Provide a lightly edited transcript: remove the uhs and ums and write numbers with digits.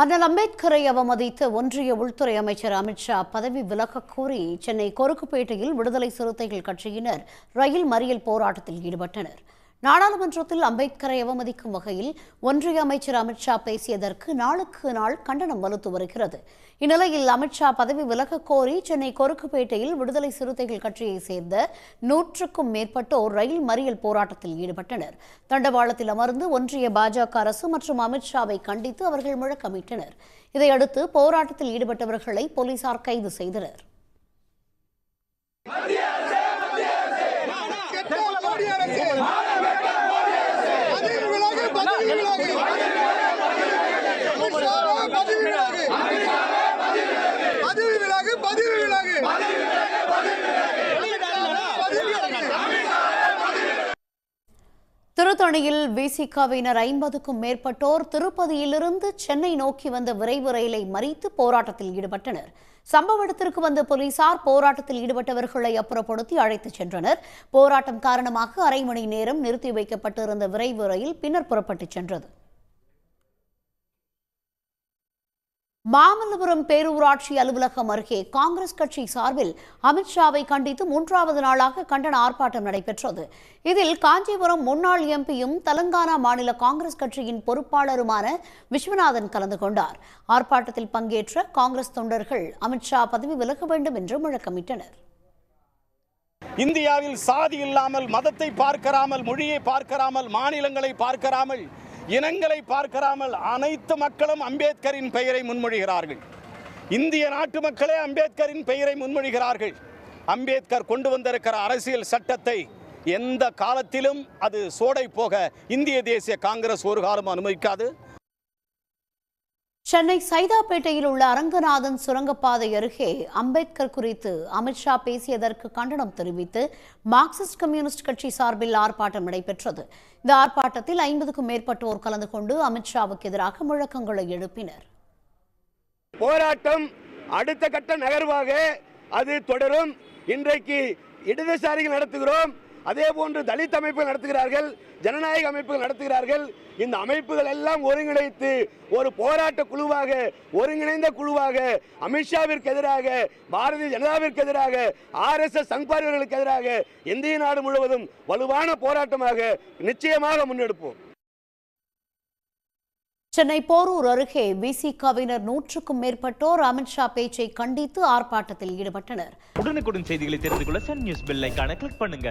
அண்ணல் அம்பேத்கரை அவமதித்து ஒன்றிய உள்துறை அமைச்சர் அமித்ஷா பதவி விலகக் கோரி சென்னை கொருக்குப்பேட்டையில் விடுதலை சிறுத்தைகள் கட்சியினர் ரயில் மறியல் போராட்டத்தில் ஈடுபட்டனர். நாடாளுமன்றத்தில் அம்பேத்கரை அவமதிக்கும் வகையில் ஒன்றிய அமைச்சர் அமித்ஷா பேசியதற்கு நாளுக்கு நாள் கண்டனம் வலுத்து வருகிறது. இந்நிலையில் அமித்ஷா பதவி விலகக் கோரி சென்னை கொருக்குப்பேட்டையில் விடுதலை சிறுத்தைகள் கட்சியைச் சேர்ந்த 100க்கும் மேற்பட்டோர் ரயில் மறியல் போராட்டத்தில் ஈடுபட்டனர். தண்டவாளத்தில் அமர்ந்து ஒன்றிய பாஜக அரசு மற்றும் அமித்ஷாவை கண்டித்து அவர்கள் முழக்கமிட்டனர். இதையடுத்து போராட்டத்தில் ஈடுபட்டவர்களை போலீசார் கைது செய்தனர். திருத்தணியில் விசிகவினர் 50க்கும் மேற்பட்டோர் திருப்பதியிலிருந்து சென்னை நோக்கி வந்த விரைவு ரயிலை மறித்து போராட்டத்தில் ஈடுபட்டனர். சம்பவ இடத்திற்கு வந்த போலீசார் போராட்டத்தில் ஈடுபட்டவர்களை அப்புறப்படுத்தி அழைத்துச் சென்றனர். போராட்டம் காரணமாக அரை மணி நேரம் நிறுத்தி வைக்கப்பட்டிருந்த விரைவு ரயில் பின்னர் புறப்பட்டுச் சென்றது. மாமல்லபுரம் பேரூராட்சி அலுவலகம் அருகே காங்கிரஸ் கட்சி சார்பில் அமித்ஷாவை கண்டித்து 3வது நாளாக கண்டன ஆர்ப்பாட்டம் நடைபெற்றது. இதில் காஞ்சிபுரம் முன்னாள் எம்பியும் தெலங்கானா மாநில காங்கிரஸ் கட்சியின் பொறுப்பாளருமான விஸ்வநாதன் கலந்து கொண்டார். ஆர்ப்பாட்டத்தில் பங்கேற்ற காங்கிரஸ் தொண்டர்கள் அமித்ஷா பதவி விலக வேண்டும் என்று முழக்கமிட்டனர். இந்தியாவில் சாதி இல்லாமல், மதத்தை பார்க்காமல், மொழியை பார்க்காமல், மாநிலங்களை பார்க்காமல், இனங்களை பார்க்காமல் அனைத்து மக்களும் அம்பேத்கரின் பெயரை முன்மொழிகிறார்கள். இந்திய நாட்டு மக்களே அம்பேத்கரின் பெயரை முன்மொழிகிறார்கள். அம்பேத்கர் கொண்டு வந்திருக்கிற அரசியல் சட்டத்தை எந்த காலத்திலும் அது சோடை போக இந்திய தேசிய காங்கிரஸ் ஒரு காலம் அனுமதிக்காது. சென்னை சைதாப்பேட்டையில் உள்ள அரங்கநாதன் சுரங்கப்பாதை அருகே அம்பேத்கர் குறித்து அமித்ஷா பேசியதற்கு கண்டனம் தெரிவித்து மார்க்சிஸ்ட் கம்யூனிஸ்ட் கட்சி சார்பில் ஆர்ப்பாட்டம் நடைபெற்றது. இந்த ஆர்ப்பாட்டத்தில் 50க்கும் மேற்பட்டோர் கலந்து கொண்டு அமித்ஷாவுக்கு எதிராக முழக்கங்களை எழுப்பினர். போராட்டம் அடுத்த கட்ட நகர்வாக அது தொடரும். இன்றைக்கு இடதுசாரிகள் நடத்துகிறோம், அதே போன்று தலித் அமைப்புகள் நடத்துகிறார்கள், ஜனநாயக அமைப்புகள் நடத்துகிறார்கள். இந்த அமைப்புகள் எல்லாம் ஒருங்கிணைத்து ஒரு போராட்ட குழுவாக, ஒருங்கிணைந்த குழுவாக அமித்ஷாவிற்கு எதிராக, பாரதிய ஜனதாவிற்கு எதிராக, RSS சங்பாரிகளுக்கு எதிராக இந்திய நாடு முழுவதும் வலுவான போராட்டமாக நிச்சயமாக முன்னெடுப்போம். சென்னை போரூர் அருகே விசிகவினர் 100க்கும் மேற்பட்டோர் அமித்ஷா பேச்சை கண்டித்து ஆர்ப்பாட்டத்தில் ஈடுபட்டனர். உடனுக்குடன் செய்திகளை தெரிந்து கொள்ள சன் நியூஸ் பெல் ஐகானை கிளிக் பண்ணுங்க.